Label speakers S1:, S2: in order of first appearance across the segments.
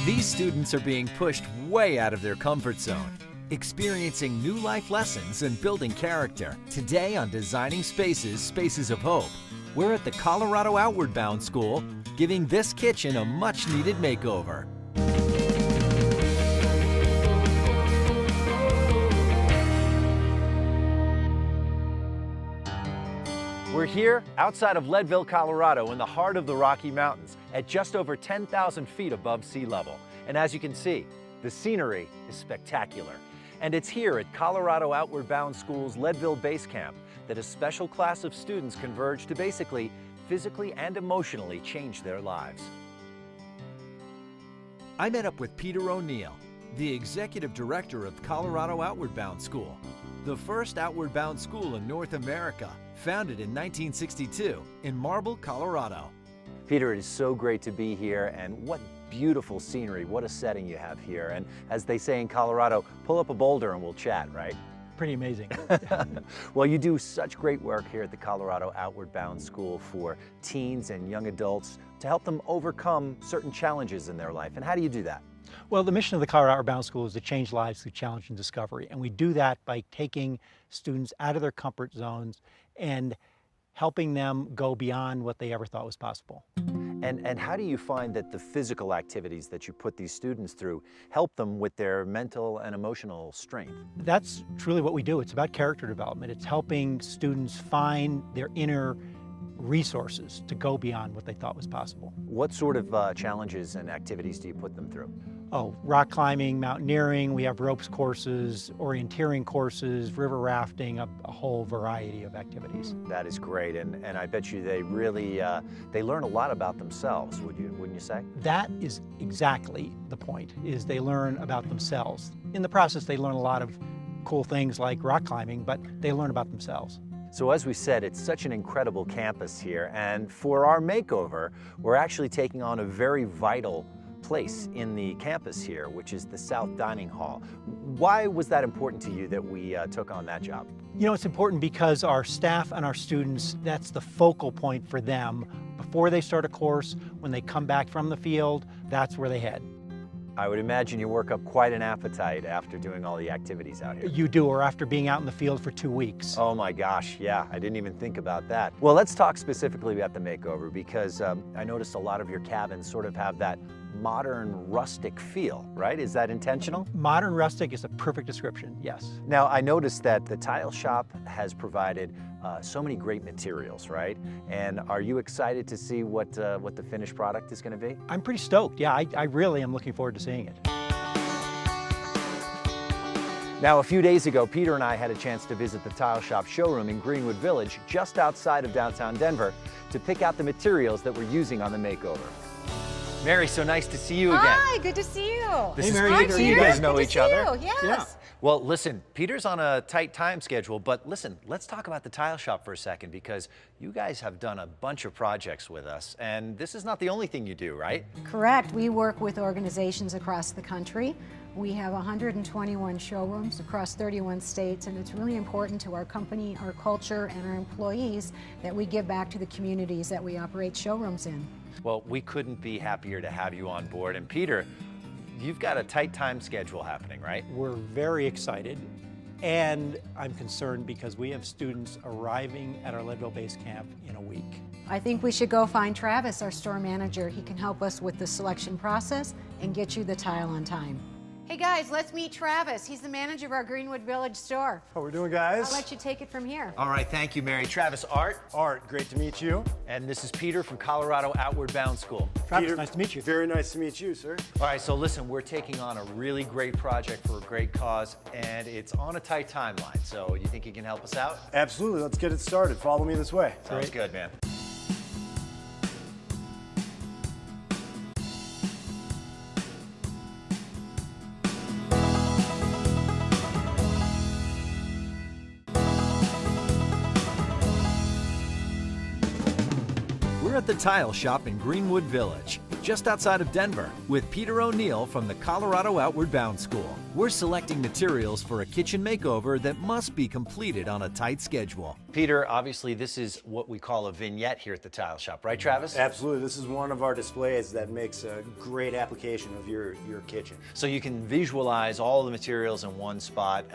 S1: These students are being pushed way out of their comfort zone, experiencing new life lessons and building character. Today on Designing Spaces, Spaces of Hope, we're at the Colorado Outward Bound School, giving this kitchen a much-needed makeover. We're here outside of Leadville, Colorado, in the heart of the Rocky Mountains, at just over 10,000 feet above sea level. And as you can see, the scenery is spectacular. And it's here at Colorado Outward Bound School's Leadville Base Camp that a special class of students converge to basically, physically and emotionally change their lives. I met up with Peter O'Neill, the executive director of Colorado Outward Bound School, the first outward bound school in North America, founded in 1962 in Marble, Colorado. Peter, it is so great to be here, and what beautiful scenery, what a setting you have here. And as they say in Colorado, pull up a boulder and we'll chat, right?
S2: Pretty amazing.
S1: Well, you do such great work here at the Colorado Outward Bound School for teens and young adults to help them overcome certain challenges in their life. And how do you do that?
S2: Well, the mission of the Colorado Outward Bound School is to change lives through challenge and discovery. And we do that by taking students out of their comfort zones and helping them go beyond what they ever thought was possible.
S1: And how do you find that the physical activities that you put these students through help them with their mental and emotional strength?
S2: That's truly what we do. It's about character development. It's helping students find their inner resources to go beyond what they thought was possible.
S1: What sort of challenges and activities do you put them through?
S2: Oh, rock climbing, mountaineering, we have ropes courses, orienteering courses, river rafting, a whole variety of activities.
S1: That is great, and I bet you they really, they learn a lot about themselves, wouldn't you say?
S2: That is exactly the point, is they learn about themselves. In the process, they learn a lot of cool things like rock climbing, but they learn about themselves.
S1: So as we said, it's such an incredible campus here, and for our makeover, we're actually taking on a very vital place in the campus here, which is the South Dining Hall. Why was that important to you that we took on that job?
S2: You know, it's important because our staff and our students, that's the focal point for them. Before they start a course, when they come back from the field, that's where they head.
S1: I would imagine you work up quite an appetite after doing all the activities out here.
S2: You do, or after being out in the field for 2 weeks.
S1: Oh my gosh, yeah, I didn't even think about that. Well, let's talk specifically about the makeover, because I noticed a lot of your cabins sort of have that modern rustic feel, right? Is that intentional?
S2: Modern rustic is a perfect description, yes.
S1: Now, I noticed that the tile shop has provided so many great materials, right? And are you excited to see what the finished product is going to be?
S2: I'm pretty stoked, yeah, I really am looking forward to seeing it.
S1: Now, a few days ago, Peter and I had a chance to visit the tile shop showroom in Greenwood Village, just outside of downtown Denver, to pick out the materials that we're using on the makeover. Mary, so nice to see you again.
S3: Hi, good to see you.
S1: This is
S2: Mary,
S1: Peter.
S2: good to see
S1: You
S2: you.
S1: guys know
S3: Good to
S1: each
S3: see
S1: other?
S3: you, yes.
S2: Yeah.
S1: Well, listen, Peter's on a tight time schedule, but listen, let's talk about the tile shop for a second, because you guys have done a bunch of projects with us, and this is not the only thing you do, right?
S3: Correct. We work with organizations across the country. We have 121 showrooms across 31 states, and it's really important to our company, our culture, and our employees that we give back to the communities that we operate showrooms in.
S1: Well, we couldn't be happier to have you on board. And Peter, you've got a tight time schedule happening, right?
S2: We're very excited, and I'm concerned because we have students arriving at our Leadville Base Camp in a week.
S3: I think we should go find Travis, our store manager. He can help us with the selection process and get you the tile on time. Hey guys, let's meet Travis. He's the manager of our Greenwood Village store.
S4: How we doing, guys?
S3: I'll let you take it from here.
S1: All right, thank you, Mary. Travis, Art.
S4: Art, great to meet you.
S1: And this is Peter from Colorado Outward Bound School.
S2: Travis,
S4: Peter,
S2: nice to meet you.
S4: Very nice to meet you, sir.
S1: All right, so listen, we're taking on a really great project for a great cause, and it's on a tight timeline. So you think you can help us out?
S4: Absolutely, let's get it started. Follow me this way.
S1: Sounds good, man. We're at the tile shop in Greenwood Village, just outside of Denver, with Peter O'Neill from the Colorado Outward Bound School. we're selecting materials for a kitchen makeover that must be completed on a tight schedule. Peter, obviously this is what we call a vignette here at the Tile Shop, right Travis?
S4: Absolutely. This is one of our displays that makes a great application of your kitchen.
S1: So you can visualize all the materials in one spot.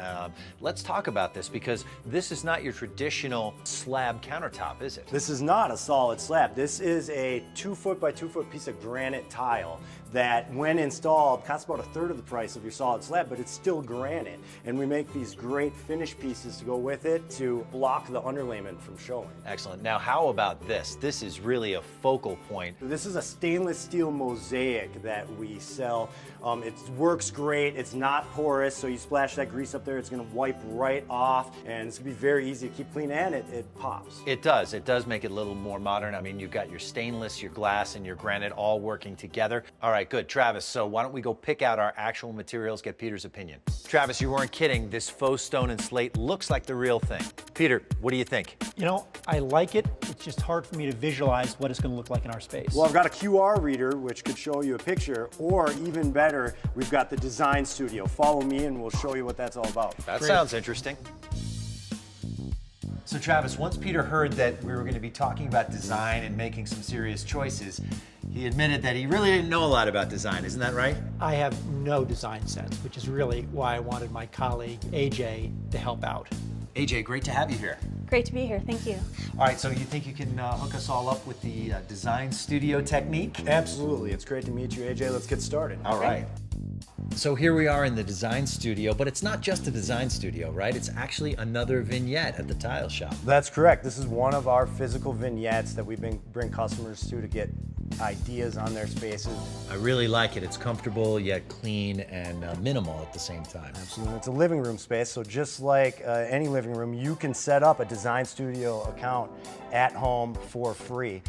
S1: Let's talk about this because this is not your traditional slab countertop, is it?
S4: This is not a solid slab. This is a 2 foot by 2 foot piece of granite tile that when installed costs about a third of the price of your solid slab, but it's still granite. And we make these great finish pieces to go with it to block the underlayment from showing.
S1: Excellent. Now how about this? This is really a focal point.
S4: This is a stainless steel mosaic that we sell. It works great. It's not porous, so you splash that grease up there, it's gonna wipe right off, and it's gonna be very easy to keep clean, and it pops.
S1: It does. It does make it a little more modern. I mean, you've got your stainless, your glass, and your granite all working together. All right, good. Travis, so why don't we go pick out our actual materials, get Peter's opinion. Travis, you weren't kidding. This faux stone and slate looks like the real thing. Peter, what do you think?
S2: You know, I like it. It's just hard for me to visualize what it's going to look like in our space.
S4: Well, I've got a QR reader which could show you a picture, or even better, we've got the design studio. Follow me and we'll show you what that's all about.
S1: That sounds interesting. So Travis, once Peter heard that we were going to be talking about design and making some serious choices, he admitted that he really didn't know a lot about design, isn't that right?
S2: I have no design sense, which is really why I wanted my colleague, AJ, to help out.
S1: AJ, great to have you here.
S5: Great to be here, thank you.
S1: All right, so you think you can hook us all up with the design studio technique?
S4: Absolutely. It's great to meet you, AJ. Let's get started.
S1: All right. So here we are in the design studio, but it's not just a design studio, right? It's actually another vignette at the Tile Shop.
S4: That's correct. This is one of our physical vignettes that we bring customers to get ideas on their spaces.
S1: I really like it. It's comfortable yet clean and minimal at the same time.
S4: Absolutely. It's a living room space, so just like any living room, you can set up a design studio account at home for free.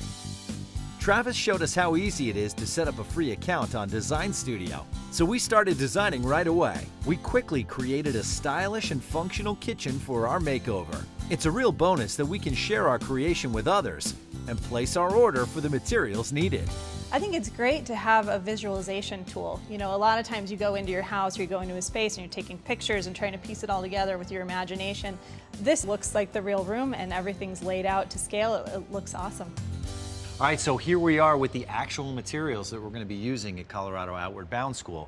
S1: Travis showed us how easy it is to set up a free account on Design Studio. So we started designing right away. We quickly created a stylish and functional kitchen for our makeover. It's a real bonus that we can share our creation with others and place our order for the materials needed.
S5: I think it's great to have a visualization tool. You know, a lot of times you go into your house or you go into a space and you're taking pictures and trying to piece it all together with your imagination. This looks like the real room and everything's laid out to scale. It looks awesome.
S1: All right, so here we are with the actual materials that we're going to be using at Colorado Outward Bound School.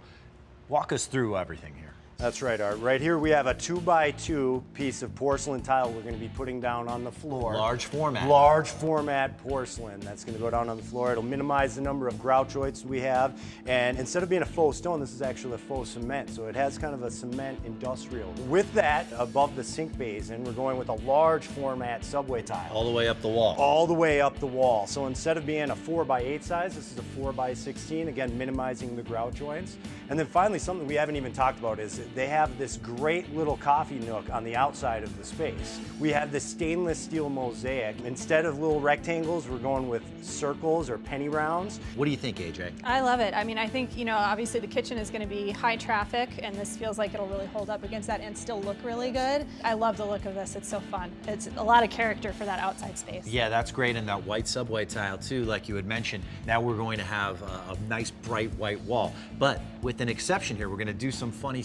S1: Walk us through everything here.
S4: That's right, Art. Right here we have a 2 by 2 piece of porcelain tile we're going to be putting down on the floor.
S1: Large format.
S4: Large format porcelain. That's going to go down on the floor. It'll minimize the number of grout joints we have. And instead of being a faux stone, this is actually a faux cement. So it has kind of a cement industrial. With that, above the sink basin, we're going with a large format subway tile.
S1: All the way up the wall.
S4: All the way up the wall. So instead of being a 4 by 8 size, this is a 4 by 16, again, minimizing the grout joints. And then finally, something we haven't even talked about is they have this great little coffee nook on the outside of the space. We have this stainless steel mosaic. Instead of little rectangles, we're going with circles or penny rounds.
S1: What do you think, AJ?
S5: I love it. I mean, I think, you know, obviously the kitchen is going to be high traffic and this feels like it'll really hold up against that and still look really good. I love the look of this. It's so fun. It's a lot of character for that outside space.
S1: Yeah, that's great. And that white subway tile too, like you had mentioned. Now we're going to have a nice bright white wall. But with an exception here, we're going to do some funky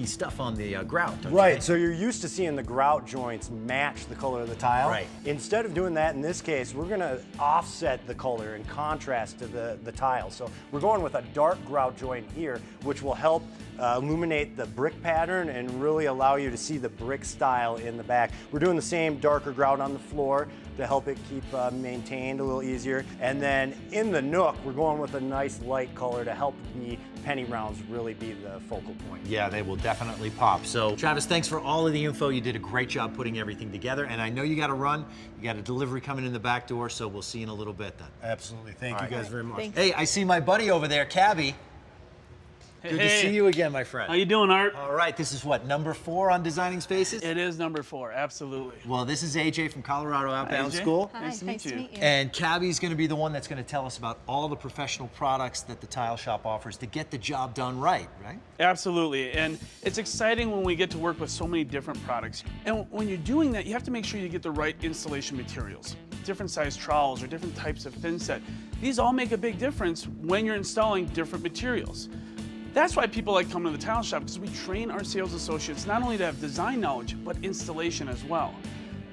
S1: stuff on the grout.
S4: Right, so you're used to seeing the grout joints match the color of the tile.
S1: Right.
S4: Instead of doing that in this case, we're gonna offset the color in contrast to the tile. So we're going with a dark grout joint here, which will help illuminate the brick pattern and really allow you to see the brick style in the back. We're doing the same darker grout on the floor to help it keep maintained a little easier. And then in the nook, we're going with a nice light color to help the penny rounds really be the focal point.
S1: Yeah, they will definitely pop. So Travis, thanks for all of the info. You did a great job putting everything together. And I know you got to run. You got a delivery coming in the back door, so we'll see you in a little bit then.
S4: Absolutely, thank you guys very much.
S5: Thanks.
S1: Hey, I see my buddy over there, Cabby. Good to see you again, my friend.
S6: How you doing, Art?
S1: All right, this is what, number 4 on Designing Spaces?
S6: It is number 4, absolutely.
S1: Well, this is AJ from Colorado Outbound
S6: AJ.
S1: School.
S5: Hi,
S6: Nice to meet you.
S1: And Cabby's going to be the one that's going to tell us about all the professional products that the Tile Shop offers to get the job done right?
S6: Absolutely, and it's exciting when we get to work with so many different products. And when you're doing that, you have to make sure you get the right installation materials. Different size trowels or different types of thin set. These all make a big difference when you're installing different materials. That's why people like coming to the tile shop, because we train our sales associates not only to have design knowledge, but installation as well.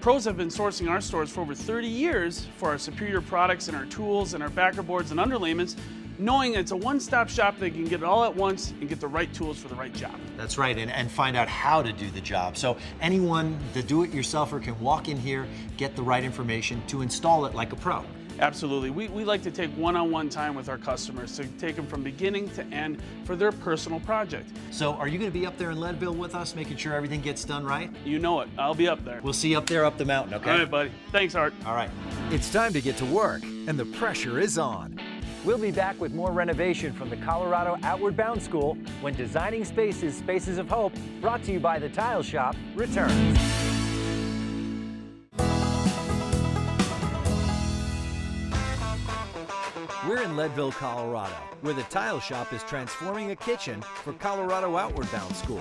S6: Pros have been sourcing our stores for over 30 years for our superior products and our tools and our backer boards and underlayments, knowing it's a one-stop shop. They can get it all at once and get the right tools for the right job.
S1: That's right, and find out how to do the job. So anyone, the do-it-yourselfer, can walk in here, get the right information to install it like a pro.
S6: Absolutely. We like to take one-on-one time with our customers to take them from beginning to end for their personal project.
S1: So are you going to be up there in Leadville with us, making sure everything gets done right?
S6: You know it. I'll be up there.
S1: We'll see you up there up the mountain, okay?
S6: All right, buddy. Thanks, Art.
S1: All right. It's time to get to work, and the pressure is on. We'll be back with more renovation from the Colorado Outward Bound School when Designing Spaces, Spaces of Hope, brought to you by the Tile Shop, returns. We're in Leadville, Colorado, where the Tile Shop is transforming a kitchen for Colorado Outward Bound School.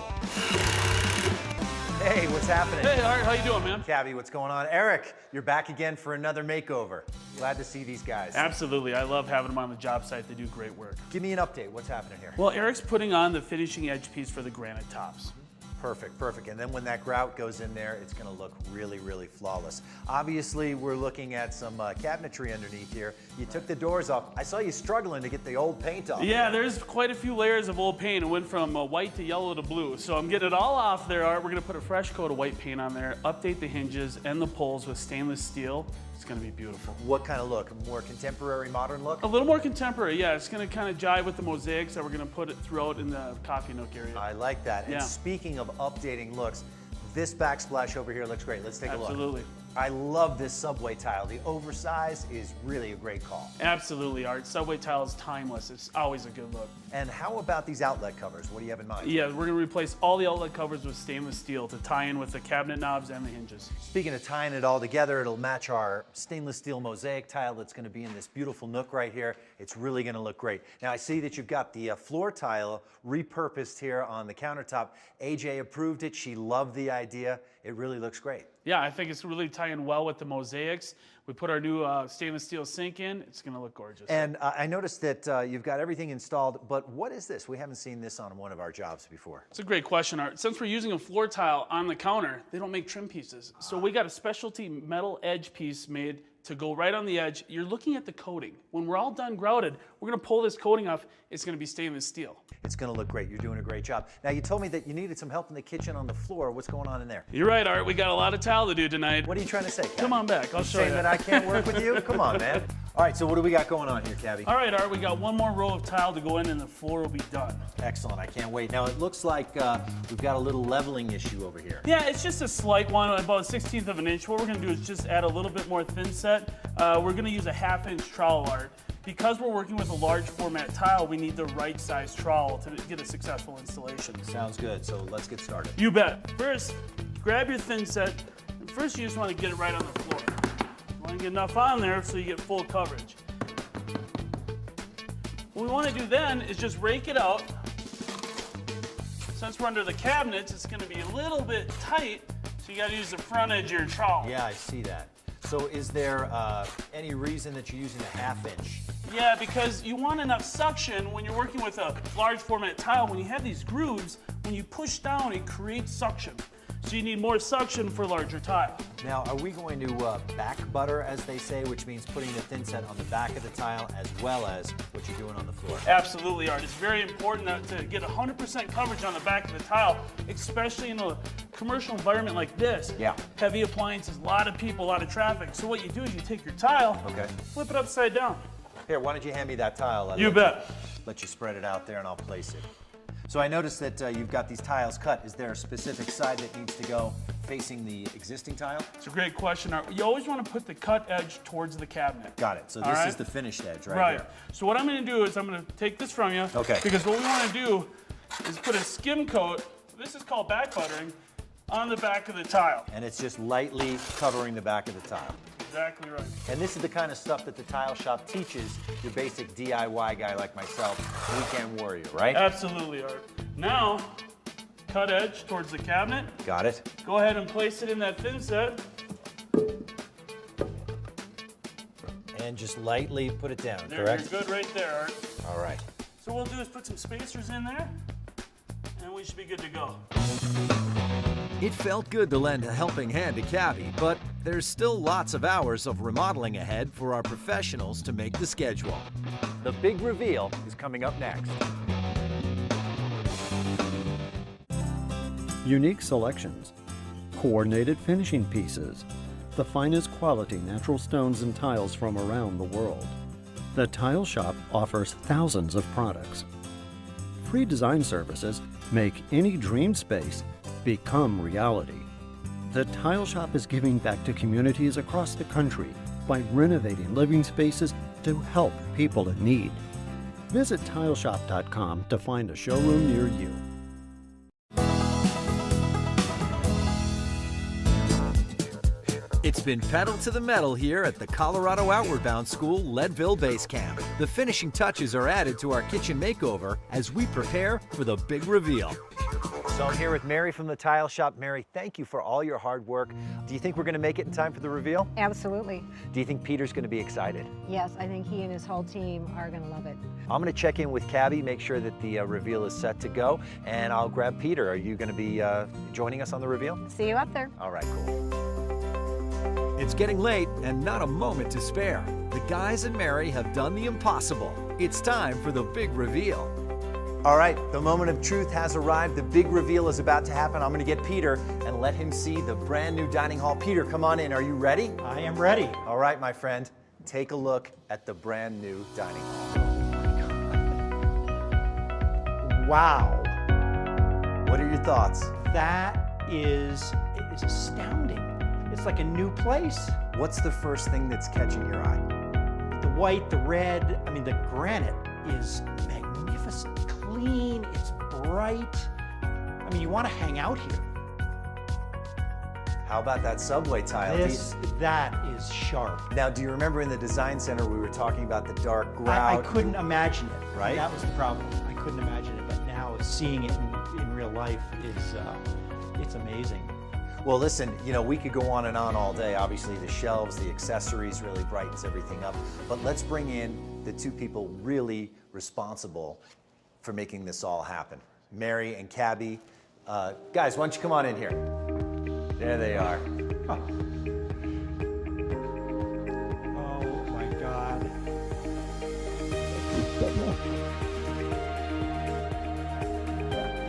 S1: Hey, what's happening?
S6: Hey, Art, how you doing, man?
S1: Cabby, what's going on? Eric, you're back again for another makeover. Glad to see these guys.
S6: Absolutely. I love having them on the job site. They do great work.
S1: Give me an update. What's happening here?
S6: Well, Eric's putting on the finishing edge piece for the granite tops.
S1: Perfect, perfect. And then when that grout goes in there, it's gonna look really, really flawless. Obviously, we're looking at some cabinetry underneath here. You took the doors off. I saw you struggling to get the old paint off.
S6: Yeah, there's quite a few layers of old paint. It went from white to yellow to blue. So I'm getting it all off there, Art. We're gonna put a fresh coat of white paint on there, update the hinges and the pulls with stainless steel. It's gonna be beautiful.
S1: What kind of look? More contemporary, modern look?
S6: A little more contemporary, yeah. It's gonna kind of jive with the mosaics that we're gonna put it throughout in the coffee nook area.
S1: I like that.
S6: Yeah.
S1: And speaking of updating looks, this backsplash over here looks great. Let's take a look.
S6: Absolutely.
S1: I love this subway tile. The oversize is really a great call.
S6: Absolutely, Art. Subway tile is timeless. It's always a good look.
S1: And how about these outlet covers? What do you have in mind?
S6: Yeah, we're gonna replace all the outlet covers with stainless steel to tie in with the cabinet knobs and the hinges.
S1: Speaking of tying it all together, it'll match our stainless steel mosaic tile that's going to be in this beautiful nook right here. It's really going to look great. Now I see that you've got the floor tile repurposed here on the countertop. AJ approved it. She loved the idea. It really looks great.
S6: Yeah, I think it's really tying well with the mosaics. We put our new stainless steel sink in. It's gonna look gorgeous.
S1: And I noticed that you've got everything installed, but what is this? We haven't seen this on one of our jobs before.
S6: It's a great question, Art. Since we're using a floor tile on the counter, they don't make trim pieces. So we got a specialty metal edge piece made to go right on the edge. You're looking at the coating. When we're all done grouted, we're gonna pull this coating off. It's gonna be stainless steel.
S1: It's gonna look great. You're doing a great job. Now you told me that you needed some help in the kitchen on the floor. What's going on in there?
S6: You're right, Art. We got a lot of tile to do tonight.
S1: What are you trying to say, Cabby?
S6: Come on back. I'll show
S1: Saying
S6: you.
S1: that I can't work with you? Come on, man. All right, so what do we got going on here, Cabby?
S6: All right, Art. We got one more row of tile to go in and the floor will be done.
S1: Excellent. I can't wait. Now it looks like we've got a little leveling issue over here.
S6: Yeah, it's just a slight one, about a 1/16 of an inch. What we're gonna do is just add a little bit more thin set. We're gonna use a 1/2-inch trowel, Art. Because we're working with a large format tile, we need the right size trowel to get a successful installation.
S1: Sounds good. So let's get started.
S6: You bet. First, grab your thin set. And first, you just want to get it right on the floor. You want to get enough on there so you get full coverage. What we want to do then is just rake it out. Since we're under the cabinets, it's going to be a little bit tight, so you got to use the front edge of your trowel.
S1: Yeah, I see that. So is there any reason that you're using a 1/2 inch?
S6: Yeah, because you want enough suction when you're working with a large format tile. When you have these grooves, when you push down, it creates suction. So you need more suction for larger tile.
S1: Now, are we going to back butter, as they say, which means putting the thin set on the back of the tile as well as what you're doing on the floor?
S6: Absolutely, Art. It's very important to get 100% coverage on the back of the tile, especially in a commercial environment like this.
S1: Yeah.
S6: Heavy appliances, a lot of people, a lot of traffic. So what you do is you take your tile,
S1: Okay.
S6: flip it upside down.
S1: Here, why don't you hand me that tile?
S6: You bet.
S1: Let you spread it out there and I'll place it. So I noticed that you've got these tiles cut. Is there a specific side that needs to go facing the existing tile?
S6: It's a great question, Art. You always want to put the cut edge towards the cabinet.
S1: Got it. So
S6: All
S1: this
S6: right?
S1: is the finished edge right
S6: Right.
S1: here.
S6: So what I'm going to do is I'm going to take this from you.
S1: Okay.
S6: Because what we want to do is put a skim coat, this is called back buttering, on the back of the tile.
S1: And it's just lightly covering the back of the tile.
S6: Exactly right.
S1: And this is the kind of stuff that the tile shop teaches your basic DIY guy like myself, weekend warrior, right?
S6: Absolutely, Art. Now, cut edge towards the cabinet.
S1: Got it.
S6: Go ahead and place it in that thin set.
S1: And just lightly put it down,
S6: There,
S1: correct?
S6: you're good right there, Art.
S1: All right.
S6: So what we'll do is put some spacers in there, and we should be good to go.
S1: It felt good to lend a helping hand to Cabby, but there's still lots of hours of remodeling ahead for our professionals to make the schedule. The big reveal is coming up next.
S7: Unique selections, coordinated finishing pieces, the finest quality natural stones and tiles from around the world. The Tile Shop offers thousands of products. Free design services make any dream space become reality. The Tile Shop is giving back to communities across the country by renovating living spaces to help people in need. Visit tileshop.com to find a showroom near you.
S1: It's been pedal to the metal here at the Colorado Outward Bound School Leadville Base Camp. The finishing touches are added to our kitchen makeover as we prepare for the big reveal. So I'm here with Mary from the Tile Shop. Mary, thank you for all your hard work. Do you think we're going to make it in time for the reveal?
S3: Absolutely.
S1: Do you think Peter's going to be excited?
S3: Yes, I think he and his whole team are going to love it.
S1: I'm going to check in with Cabby, make sure that the reveal is set to go, and I'll grab Peter. Are you going to be joining us on the reveal?
S3: See you up there.
S1: All right, cool. It's getting late and not a moment to spare. The guys and Mary have done the impossible. It's time for the big reveal. All right, the moment of truth has arrived. The big reveal is about to happen. I'm going to get Peter and let him see the brand new dining hall. Peter, come on in. Are you ready?
S2: I am ready.
S1: All right, my friend. Take a look at the brand new dining hall.
S2: Wow.
S1: What are your thoughts?
S2: That is astounding. It's like a new place.
S1: What's the first thing that's catching your eye?
S2: The white, the red, I mean, the granite is magnificent, clean, it's bright. I mean, you want to hang out here.
S1: How about that subway tile?
S2: That is sharp.
S1: Now, do you remember in the design center we were talking about the dark grout?
S2: I couldn't imagine it.
S1: Right?
S2: That was the problem. I couldn't imagine it, but now seeing it in real life is, it's amazing.
S1: Well, listen, you know, we could go on and on all day. Obviously, the shelves, the accessories really brightens everything up. But let's bring in the two people really responsible for making this all happen. Mary and Cabby. Guys, why don't you come on in here? There they are.
S2: Oh, oh my God.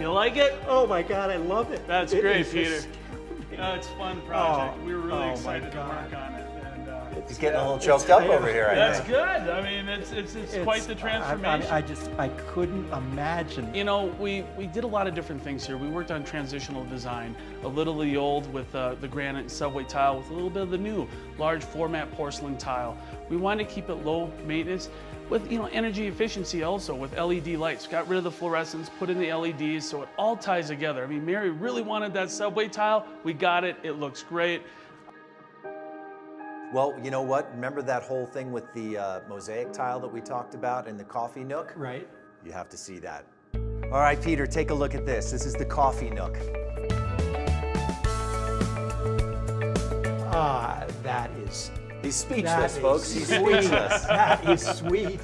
S6: You like it?
S2: Oh my God, I love it.
S6: That's
S2: It
S6: great,
S2: is
S6: Peter.
S2: just-
S6: It's a fun project.
S2: Oh,
S6: We were really
S2: oh my
S6: excited to
S2: God.
S6: work on it. And,
S1: He's getting a little choked up over here, I
S6: that's
S1: think.
S6: good. I mean, it's quite the transformation.
S2: I couldn't imagine.
S6: You know, we did a lot of different things here. We worked on transitional design, a little of the old with the granite and subway tile with a little bit of the new large format porcelain tile. We wanted to keep it low maintenance with, you know, energy efficiency also with LED lights. Got rid of the fluorescents, put in the LEDs, so it all ties together. I mean, Mary really wanted that subway tile. We got it. It looks great.
S1: Well, you know what? Remember that whole thing with the mosaic tile that we talked about in the coffee nook?
S2: Right.
S1: You have to see that. All right, Peter, take a look at this. This is the coffee nook.
S2: That is.
S1: He's speechless, folks. He's
S2: sweet.
S1: speechless.
S2: That is sweet.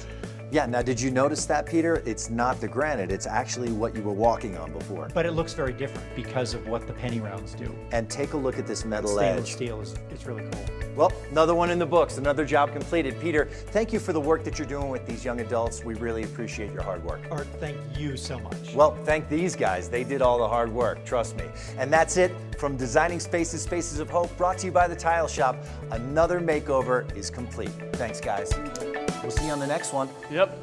S1: Yeah, now did you notice that, Peter? It's not the granite, it's actually what you were walking on before.
S2: But it looks very different because of what the penny rounds do.
S1: And take a look at this metal
S2: Stainless
S1: edge.
S2: steel is really cool.
S1: Well, another one in the books, another job completed. Peter, thank you for the work that you're doing with these young adults. We really appreciate your hard work.
S2: Art, thank you so much.
S1: Well, thank these guys. They did all the hard work, trust me. And that's it from Designing Spaces, Spaces of Hope, brought to you by the Tile Shop. Another makeover is complete. Thanks, guys. We'll see you on the next one.
S6: Yep.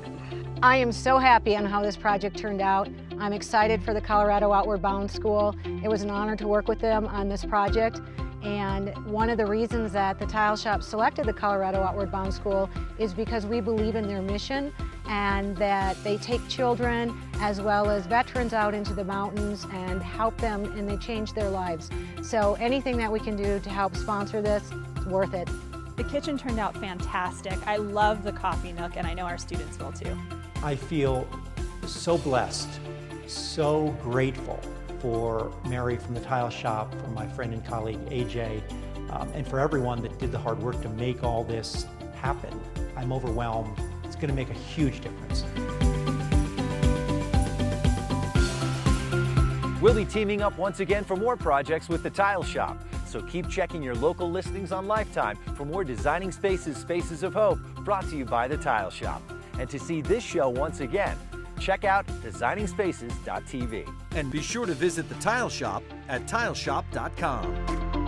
S3: I am so happy on how this project turned out. I'm excited for the Colorado Outward Bound School. It was an honor to work with them on this project. And one of the reasons that the Tile Shop selected the Colorado Outward Bound School is because we believe in their mission and that they take children as well as veterans out into the mountains and help them, and they change their lives. So anything that we can do to help sponsor this, it's worth it.
S5: The kitchen turned out fantastic. I love the coffee nook, and I know our students will too.
S2: I feel so blessed, so grateful for Mary from the Tile Shop, for my friend and colleague AJ, and for everyone that did the hard work to make all this happen. I'm overwhelmed. It's going to make a huge difference.
S1: We'll be teaming up once again for more projects with the Tile Shop. So keep checking your local listings on Lifetime for more Designing Spaces, Spaces of Hope, brought to you by the Tile Shop. And to see this show once again, check out designingspaces.tv.
S8: And be sure to visit the Tile Shop at tileshop.com.